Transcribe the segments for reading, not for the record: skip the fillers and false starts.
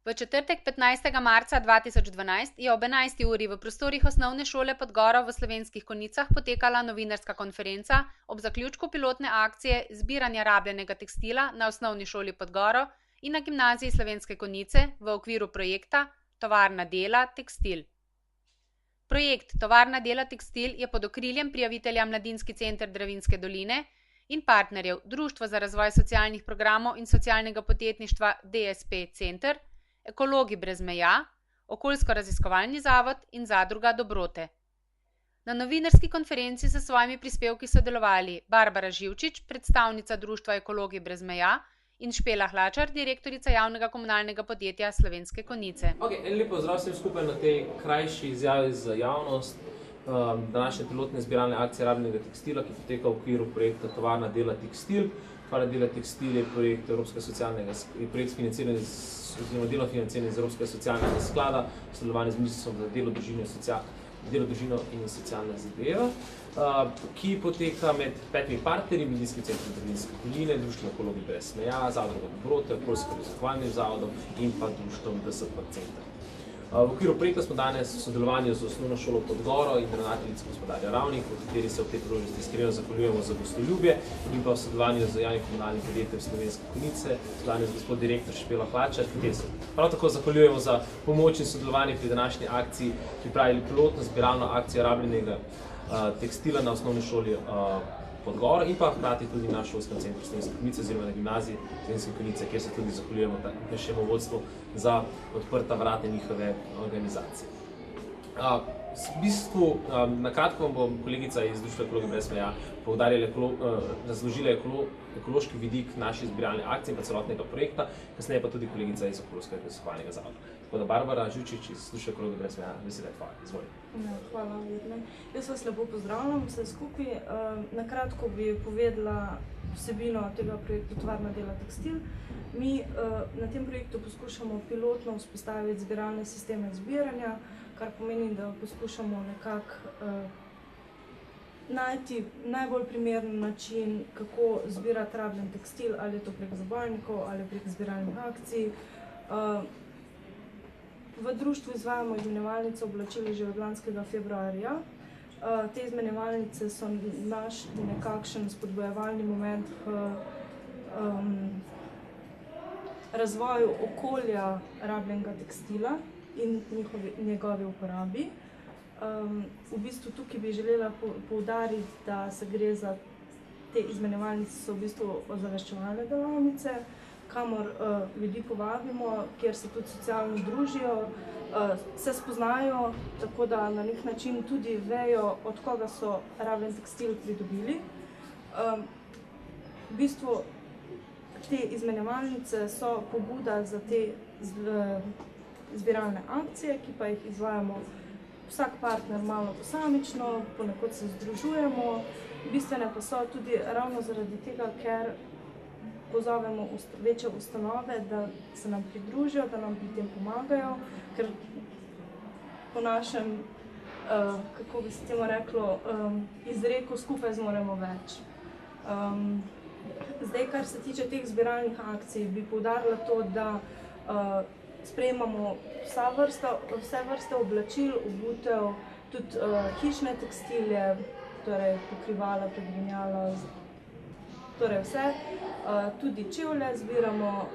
V četrtek 15. marca 2012 je ob 11. uri v prostorih osnovne šole Podgoro v Slovenskih Konjicah potekala novinarska konferenca ob zaključku pilotne akcije zbiranja rabljenega tekstila na osnovni šoli Podgoro in na gimnaziji Slovenske Konjice v okviru projekta Tovarna dela tekstil. Projekt Tovarna dela tekstil je pod okriljem prijavitelja Mladinski center Dravinjske doline in partnerjev Društvo za razvoj socialnih programov in socialnega podjetništva DSP Center, Ekologi brez meja, Okoljsko-raziskovalni zavod in Zadruga Dobrote. Na novinarski konferenci so s svojimi prispevki sodelovali Barbara Živčič, predstavnica Društva Ekologi brez meja, in Špela Hlačar, direktorica javnega komunalnega podjetja Slovenske Konjice. En lep pozdrav vsem skupaj na tej krajši izjavi za javnost. Današnje pilotne zbiralne akcije rabljenega tekstila, ki poteka v okviru projekta Tovarna dela tekstil. Tovarna dela tekstil je projekt financiran iz Evropskega socialnega sklada v sodelovanju z Ministrstvom za delo, družino in socialne zadeve, ki poteka med 5 partnerji, Mladinski center Dravinjske doline, Društvom Ekologi brez meja, Zadrugo Dobrote, Okoljsko-raziskovalnim zavodom in pa Društvom DSP Center. V okviru projekta smo danes v sodelovanju z osnovno šolo Podgoro in ravnateljico gospodarja Ravnik, v kateri se v tej priložnosti iskreno zahvaljujemo za gostoljubje, in pa v sodelovanju z javnim komunalnim podjetjem Slovenske Konjice, sodelovanju z gospod direktor Špela Hlačar, kateri se prav tako zahvaljujemo za pomoč in sodelovanje pri današnji akciji, pripravili pilotno zbiralno akcijo rabljenega tekstila na osnovni šoli Podgoro in pa hkrati tudi na šolskem centru Slovenske Konjice oziroma na gimnaziji Slovenske Konjice, kjer se tudi zahvaljujemo našemu vodstvu za odprta vrata njihove organizacije. V bistvu, na kratko vam bom kolegica iz Društva Ekologi brez meja razložila ekološki vidik naše zbiralne akcije in pa celotnega projekta, kasneje pa tudi kolegica iz Okoljsko-raziskovalnega zavoda. Tako da Barbara Živčič iz Društva Ekologi brez meja, beseda je tvoja, izvoli. Hvala, Virne. Jaz vas lepo pozdravljam vse skupaj. Na kratko bi povedala vsebino tega projekta Tovarna dela tekstil. Mi na tem projektu poskušamo pilotno vzpostaviti zbiralne sisteme zbiranja, kar pomeni, da poskušamo nekako najti najbolj primeren način, kako zbirati rabljen tekstil, ali je to prek zabojnikov ali prek zbiralnih akcij. V društvu izvajamo izmenjevalnice oblačil že od lanskega februarja. Te izmenjevalnice so naš nekakšen spodbujevalni moment k razvoju okolja rabljenega tekstila in njegovi uporabi. V bistvu tukaj bi želela poudariti, da se gre za te izmenjevalnice, so v bistvu ozaveščevalne delavnice, kamor ljudi povabimo, kjer se tudi socialno družijo, se spoznajo, tako da na nek način tudi vejo, od koga so rabljen tekstil pridobili. V bistvu te izmenjevalnice so pobuda za te zbiralne akcije, ki pa jih izvajamo vsak partner malo posamično, ponekod se združujemo. Bistvene pa so tudi ravno zaradi tega, ker pozovemo večje ustanove, da se nam pridružijo, da nam pri tem pomagajo, ker po našem, kako bi se temu reklo, izreku skupaj zmoremo več. Zdaj, kar se tiče teh zbiralnih akcij, bi poudarila to, da sprejemamo vse vrste oblačil, obutev, tudi hišne tekstilje, torej pokrivala, pregrinjala, torej vse. Tudi čevlje zbiramo.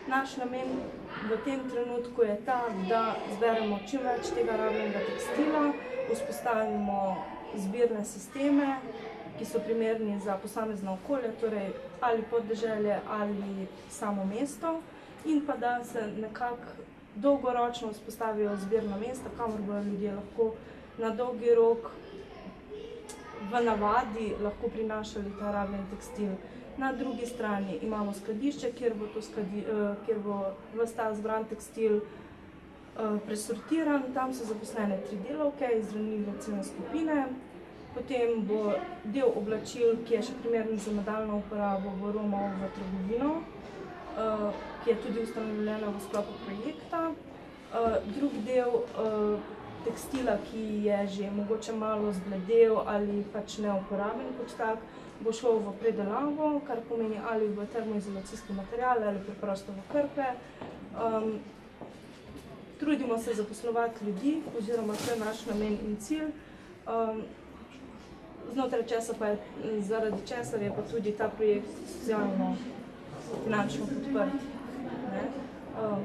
Naš namen v tem trenutku je ta, da zberemo čim več tega rabljenega tekstila, vzpostavimo zbirne sisteme, ki so primerni za posamezno okolje, torej ali podeželje ali samo mesto, in pa da se nekako dolgoročno vzpostavijo zbirna mesta, kamor bodo ljudje lahko na dolgi rok v navadi lahko prinašali ta rabljen tekstil. Na drugi strani imamo skladišče, kjer bo ves ta zbran tekstil presortiran. Tam so zaposlene 3 delavke iz ranljive ciljne skupine. Potem bo del oblačil, ki je še primeren za nadaljnjo uporabo, bo romal v trgovino, ki je tudi ustanovljena v sklopu projekta. Drug del tekstila, ki je že mogoče malo zbledel ali pač neuporaben kot tak, bo šel v predelavo, kar pomeni ali v termoizolacijski material ali preprosto v krpe. Trudimo se zaposlovati ljudi, oziroma to je naš namen in cilj. Znotraj česa pa je, zaradi česar je pa tudi ta projekt socialno, finančno podprt. Pa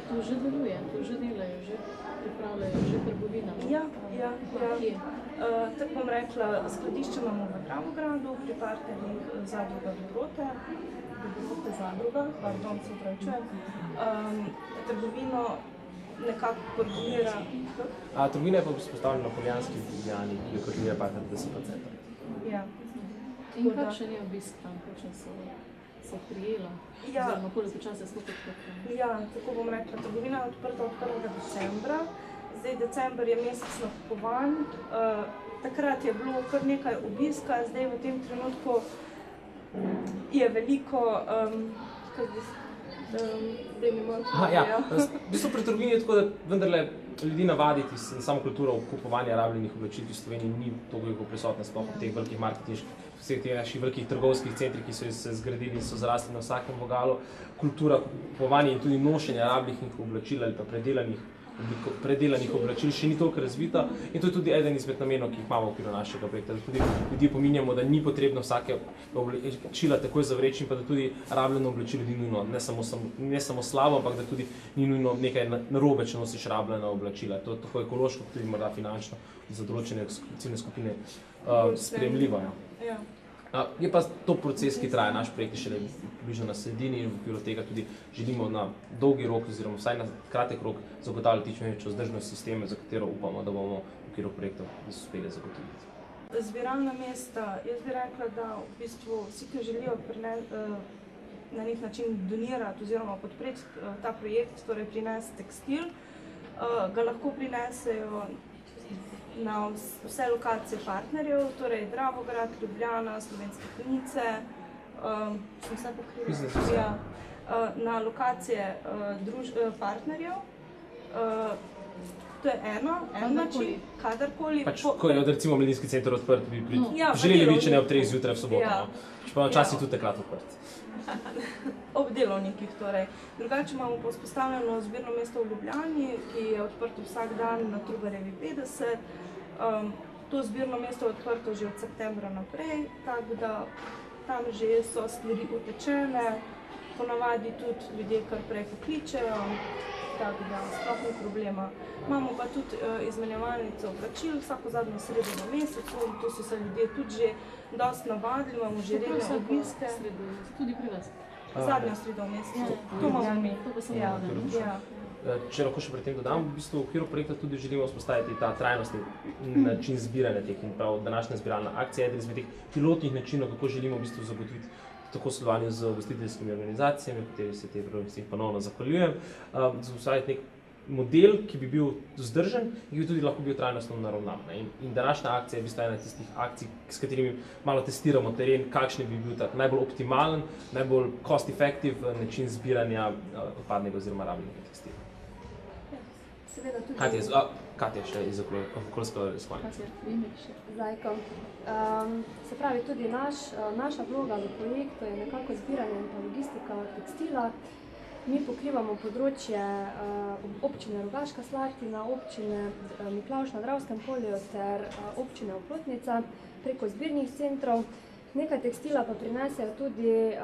to že deluje, to že delajo, že pripravljajo, že trgovina. Ja. Tako bom rekla, skladišče imamo v Dravogradu, pri partnerjih zadruga Dobrote zadruga, pardon, se upravičujem. Trgovino nekako koordinira. Trgovina je pa vzpostavljena na Poljanski v Ljubljani, ki jo koordinira partner 10%. Ja. In kakšen je obisk tam, kakšen so prijela? Ja. Oziroma, koliko časa je skupaj odprta? Ja, tako bom rekla, trgovina je odprta od 1. decembra. Zdaj december je mesec nakupovanj. Takrat je bilo kar nekaj obiska, zdaj v tem trenutku je veliko, V bistvu pri trgovini je tako, da vendarle ljudi navaditi na samo kulturo kupovanja rabljenih oblačil, ki v Sloveniji ni toliko prisotna, sploh v teh velikih marketinških, vseh teh naših velikih trgovskih centrih, ki so se zgradili in so zrasli na vsakem vogalu. Kultura kupovanja in tudi nošenja rabljenih oblačil ali pa predelanih oblačil še ni toliko razvita in to je tudi eden izmed namenov, ki jih imamo v okviru našega projekta, da tudi ljudi pominjamo, da ni potrebno vsake oblačila takoj zavreči in pa da tudi rabljeno oblačilo ni nujno, ne samo slabo, ampak da tudi ni nujno nekaj narobe, če nosiš rabljena oblačila. To je tako ekološko, tudi morda finančno za določene ciljne skupine sprejemljivo. Ja. Je pa to proces, ki traja. Naš projekt je šele približno na sredini in v okviru tega tudi želimo na dolgi rok oziroma vsaj na kratek rok zagotavljati čim večjo vzdržnost sistema, za katero upamo, da bomo v okviru projektov uspeli zagotoviti. Zbiralna mesta, jaz bi rekla, da v bistvu vsi, ki želijo na nek način donirati oziroma podpreti ta projekt, torej prinesti tekstil, ga lahko prinesejo na vse lokacije partnerjev, torej Dravograd, Ljubljana, Slovenske Konjice, sem vse pokrila, na lokacije partnerjev. To je en način, kadarkoli. Ko je recimo Mladinski center odprt, bi želeli biti, če ne ob 3 zjutraj v soboto, pa včasih tudi takrat odprt. Ob delovnikih torej. Drugače imamo vzpostavljeno zbirno mesto v Ljubljani, ki je odprto vsak dan na Trubarjevi 50. To zbirno mesto je odprto že od septembra naprej, tako da tam že so stvari utečene, ponavadi tudi ljudje kar prej pokličejo, tako da sploh ni problema. Imamo pa tudi izmenjevalnico oblačil vsako zadnjo sredo v mesecu, to so se ljudje tudi že dosti navadili, imamo že redne obiske. Tudi pri vas? Zadnjo sredo v mesecu, to imamo mi. Če lahko še pri tem dodam, v bistvu v okviru projekta tudi želimo vzpostaviti ta trajnostni način zbiranja teh in prav današnja zbiralna akcija je eden izmed teh pilotnih načinov, kako želimo v bistvu zagotoviti tako sodelovanje z gostiteljskimi organizacijami, v kateri se te ponovno zahvaljujem, vzpostaviti nek model, ki bi bil vzdržen in ki bi tudi lahko bil trajnostno naravnan. In današnja akcija je v bistvu ena tistih akcij, s katerimi malo testiramo teren, kakšen bi bil tak najbolj optimalen, najbolj cost-effective način zbiranja odpadnega oziroma rabljenega tekstila. Katja še iz okoljskega raziskovanja. Zajko. Se pravi, tudi naša vloga v projektu je nekako zbiranje in logistika tekstila. Mi pokrivamo področje občine Rogaška Slatina, občine Miklavž na Dravskem polju ter občine Oplotnica preko zbirnih centrov. Nekaj tekstila pa prinesejo tudi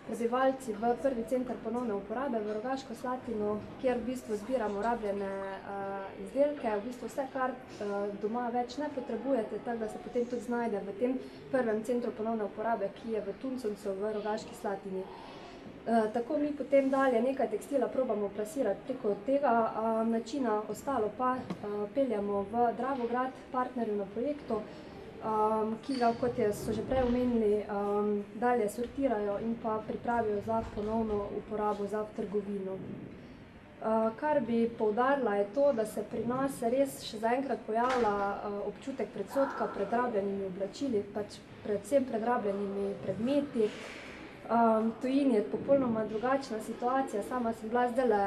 prebivalci v prvi center ponovne uporabe v Rogaško Slatino, kjer v bistvu zbiramo rabljene izdelke, v bistvu vse, kar doma več ne potrebujete, tako da se potem tudi znajde v tem prvem centru ponovne uporabe, ki je v Tuncuncu v Rogaški Slatini. Tako mi potem dalje nekaj tekstila probamo plasirati preko tega načina, ostalo pa peljamo v Dravograd, partnerju na projektu, ki ga, kot so že prej omenili, dalje sortirajo in pa pripravijo za ponovno uporabo za trgovino. Kar bi poudarila je to, da se pri nas res še zaenkrat pojavlja občutek predsodka pred rabljenimi oblačili, pač predvsem pred rabljenimi predmeti. Tujini je popolnoma drugačna situacija. Sama sem bila zdajle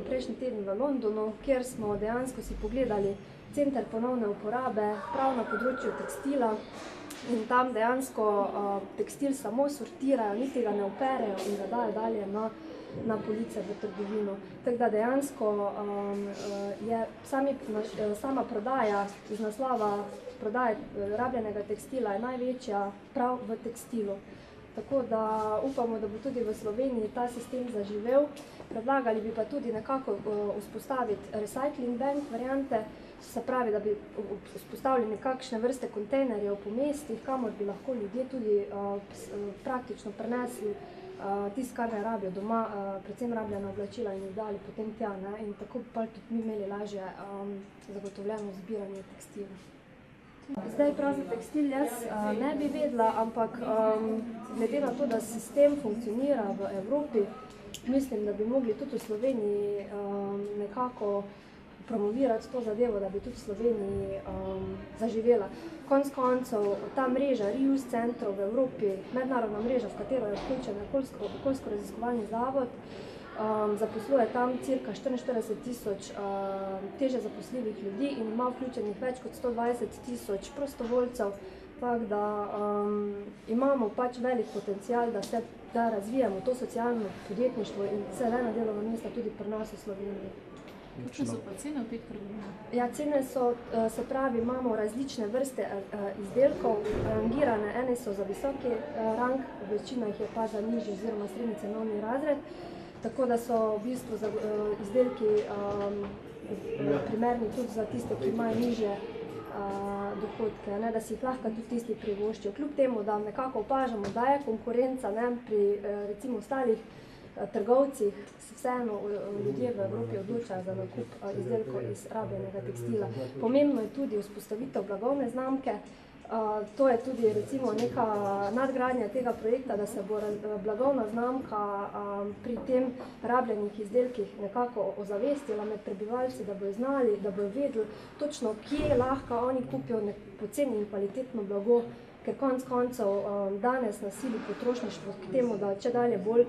prejšnji teden v Londonu, kjer smo dejansko si pogledali center ponovne uporabe prav na področju tekstila in tam dejansko tekstil samo sortirajo, niti ga ne operejo in ga dajo dalje na na police v trgovino. Tako da dejansko je sama prodaja iz naslova prodaje rabljenega tekstila je največja prav v tekstilu. Tako da upamo, da bo tudi v Sloveniji ta sistem zaživel. Predlagali bi pa tudi nekako vzpostaviti recycling bank variante, se pravi, da bi vzpostavili nekakšne vrste kontejnerjev po mestih, kamor bi lahko ljudje tudi praktično prenesli tisto, kar ne rabijo doma, predvsem rabljena oblačila in jih dali potem tja, ne? In tako pa tudi mi imeli lažje zagotovljeno zbiranje tekstila. Zdaj prav za tekstil jaz ne bi vedela, ampak glede na to, da sistem funkcionira v Evropi, mislim, da bi mogli tudi v Sloveniji nekako promovirati to zadevo, da bi tudi v Sloveniji zaživela. Konec koncev, ta mreža reuse centrov v Evropi, mednarodna mreža, v katero je vključen okoljsko-raziskovalni zavod, zaposluje tam cirka 44 000 teže zaposljivih ljudi in ima vključenih več kot 120 000 prostovoljcev, tako da imamo pač velik potencial, da razvijamo to socialno podjetništvo in zelena delovna mesta tudi pri nas v Sloveniji. Kakšne so pa cene v teh trgovinah? Ja, cene so, se pravi, imamo različne vrste izdelkov, rangirane, ene so za visoki rang, večina jih je pa za nižji oziroma srednji cenovni razred, tako da so v bistvu izdelki primerni tudi za tiste, ki imajo nižje dohodke, ne, da si jih lahko tudi tisti privoščijo. Kljub temu, da nekako opažamo, da je konkurenca, ne, pri recimo ostalih trgovcih, se vseeno ljudje v Evropi odločajo za nakup izdelkov iz rabljenega tekstila. Pomembno je tudi vzpostavitev blagovne znamke. To je tudi recimo neka nadgradnja tega projekta, da se bo blagovna znamka pri tem rabljenih izdelkih nekako ozavestila med prebivalci, da bojo znali, da bojo vedeli točno, kje lahko oni kupijo poceni in kvalitetno blago, ker konec koncev danes nasili potrošništvo k temu, da čedalje bolj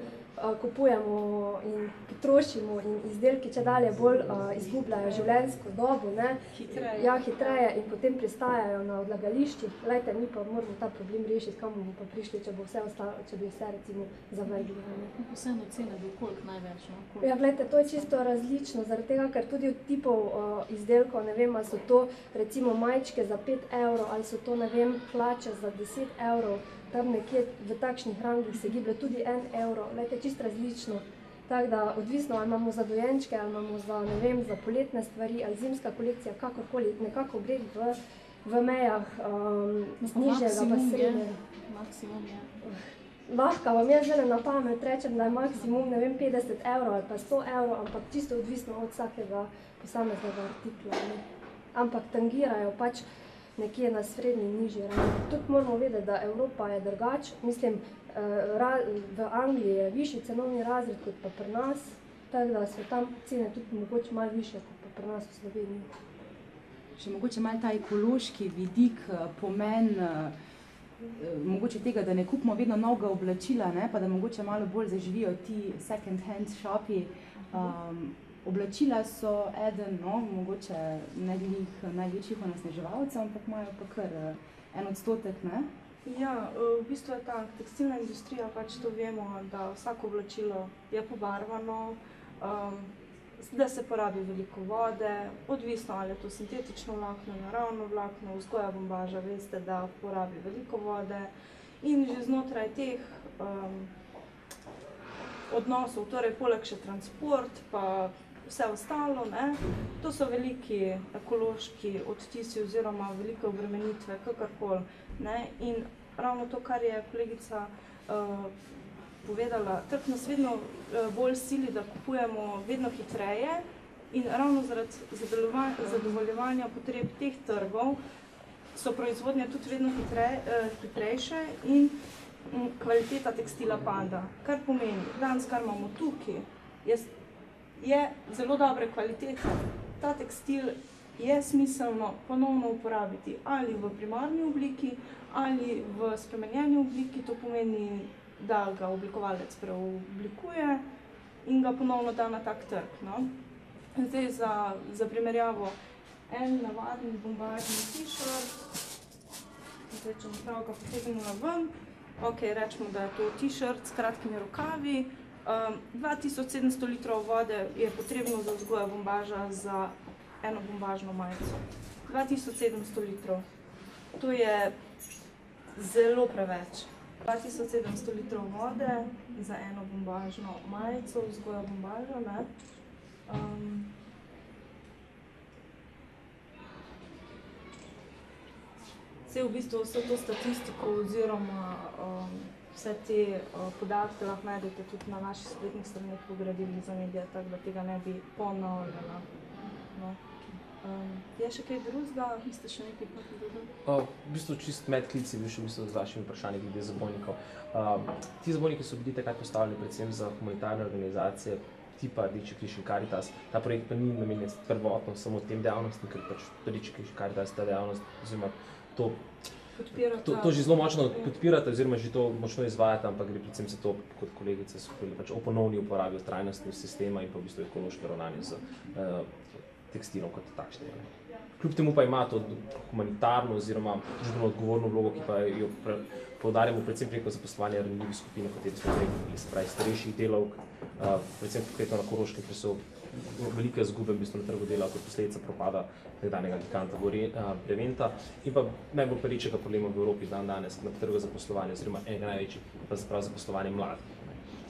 kupujemo in potrošimo in izdelki čedalje bolj izgubljajo življenjsko dobo, ne? Hitreje. Ja, hitreje in potem pristajajo na odlagališčih. Glejte, mi pa moramo ta problem rešiti, kam bomo pa prišli, če bi vse recimo zavrgli. Vseeno cene bi koliko največ? Ja, glejte, to je čisto različno, zaradi tega, ker tudi od tipov izdelkov, ne vem, ali so to recimo majčke za 5 evrov, ali so to, ne vem, hlače za 10 evrov, tam nekje v takšnih rangih se giblje tudi 1 evro, glejte, čisto različno. Tako da odvisno, ali imamo za dojenčke, ali imamo za, ne vem, za poletne stvari, ali zimska kolekcija, kakorkoli, nekako gre v mejah nižjega pa srednjega. Maksimum je. Lahko vam jaz zdaj na pamet rečem, da je maksimum, ne vem, 50 evrov ali pa 100 evrov, ampak čisto odvisno od vsakega posameznega artikla, ne. Ampak tangirajo pač nekje na srednji nižji ravni. Tudi moramo vedeti, da Evropa je drugače. Mislim, v Angliji je višji cenovni razred kot pa pri nas, tako da so tam cene tudi mogoče malo višje kot pa pri nas v Sloveniji. Še mogoče malo ta ekološki vidik, pomen mogoče tega, da ne kupimo vedno novega oblačila, ne, pa da mogoče malo bolj zaživijo ti second hand shopi. Oblačila so eden, no, mogoče ne glih največjih onesnaževalcev, ampak imajo pa kar 1%, ne? Ja, v bistvu je ta tekstilna industrija, pač to vemo, da vsako oblačilo je pobarvano, da se porabi veliko vode, odvisno ali je to sintetično vlakno, naravno vlakno, vzgoja bombaža, veste, da porabi veliko vode in že znotraj teh odnosov, torej poleg še transport, pa vse ostalo, ne, to so veliki ekološki odtisi oziroma velike obremenitve, kakorkoli, ne, in ravno to, kar je kolegica povedala, trg nas vedno bolj sili, da kupujemo vedno hitreje in ravno zaradi zadovoljevanja potreb teh trgov so proizvodnje tudi vedno hitrejše in kvaliteta tekstila pada. Kar pomeni, danes, kar imamo tukaj, je zelo dobre kvalitete. Ta tekstil je smiselno ponovno uporabiti ali v primarni obliki ali v spremenjeni obliki, to pomeni, da ga oblikovalec preoblikuje in ga ponovno da na tak trg. No? Zdaj za primerjavo, en navaden bombažni t-shirt, zdaj če prav ga potegnila ven, ok, rečemo, da je to t-shirt s kratkimi rokavi, 2700 litrov vode je potrebno za vzgojo bombaža za eno bombažno majico. 2700 litrov. To je zelo preveč. 2700 litrov vode za eno bombažno majico, vzgojo bombaža, ne. Vse v bistvu vse to statistiko oziroma vse te podatke lahko najdete tudi na naših spletnih straneh po gradivu za medije, tako da tega ne bi ponavljala. No. Je še kaj drugega? Ste še nekaj povedali? V bistvu čist medklic je bil še v bistvu z vašimi vprašanji glede zabojnikov. Ti zabojniki so bili takrat postavljeni predvsem za humanitarne organizacije tipa Rdeči križ in Karitas. Ta projekt pa ni namenjen prvotno samo tem dejavnostim, ker pač Rdeči križ in Karitas ta dejavnost oziroma to že zelo močno podpirate oziroma že to močno izvajate, ampak gre predvsem za to, kot kolegice so povedali, pač o ponovni uporabi trajnostnega sistema in pa v bistvu ekološko ravnanje z tekstilom kot takšnega. Kljub temu pa ima to humanitarno oziroma družbeno odgovorno vlogo, ki pa jo poudarjamo predvsem preko zaposlovanja ranljivih skupin, o kateri smo rekli, se pravi starejših delavk, predvsem konkretno na Koroškem, ker so velike izgube v bistvu na trgu dela kot posledica propada nekdanjega giganta Breventa in pa najbolj perečega problema v Evropi danes na trgu zaposlovanja oziroma enega največjih pa zaposlovanje mladih.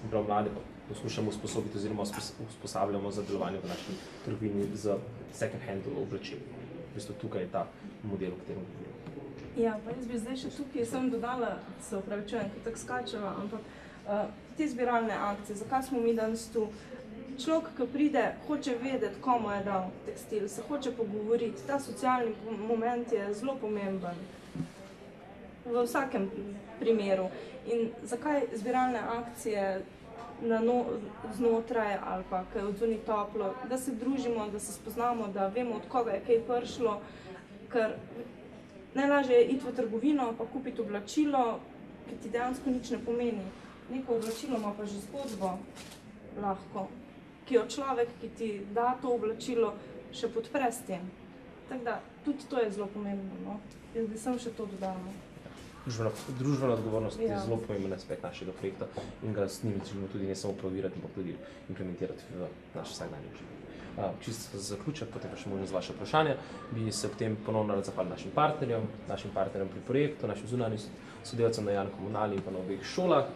In prav mlade poskušamo usposobiti oziroma usposabljamo za delovanje v naši trgovini z second hand oblačili. V bistvu tukaj je ta model, o katerem govorimo. Ja, pa jaz bi zdaj še tukaj sem dodala, se opravičujem, ki tako skačeva, ampak te zbiralne akcije, zakaj smo mi danes tu? Človek, ki pride, hoče vedeti, komu je dal tekstil, se hoče pogovoriti. Ta socialni moment je zelo pomemben v vsakem primeru. In zakaj zbiralne akcije znotraj ali pa, ko je odzunaj toplo, da se družimo, da se spoznamo, da vemo, od koga je kaj prišlo, ker najlažje je iti v trgovino pa kupiti oblačilo, ki ti dejansko nič ne pomeni. Neko oblačilo ima pa že zgodbo lahko, ki jo človek, ki ti da to oblačilo, še podpre s tem. Tako da, tudi to je zelo pomembno, no. Jaz bi sem še to dodala. Družbena odgovornost je zelo pomemben aspekt našega projekta in ga s njimi želimo tudi ne samo provirati, ampak tudi implementirati v naš vsakdanji življenje. Čisto za zaključek, potem pa še možno z vaše vprašanje, bi se ob tem ponovno rad zahvalil našim partnerjem pri projektu, našim zunanjim sodelavcem na Jan Komunali in pa na obeh šolah.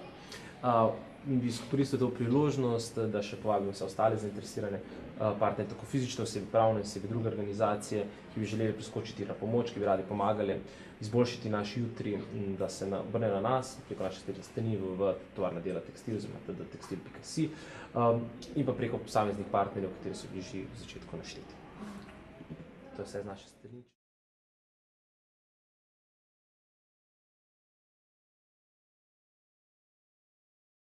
In bi izkoristil to priložnost, da še povabim vse ostale zainteresirane partnerje, tako fizične osebe, pravne osebe, druge organizacije, ki bi želeli priskočiti na pomoč, ki bi radi pomagali izboljšati naš jutri, da se obrne na nas preko naše spletne strani v Tovarna dela tekstil oziroma tdtekstil.si in pa preko posameznih partnerjev, kateri so bili že v začetku našteti. To je vse z naše strani.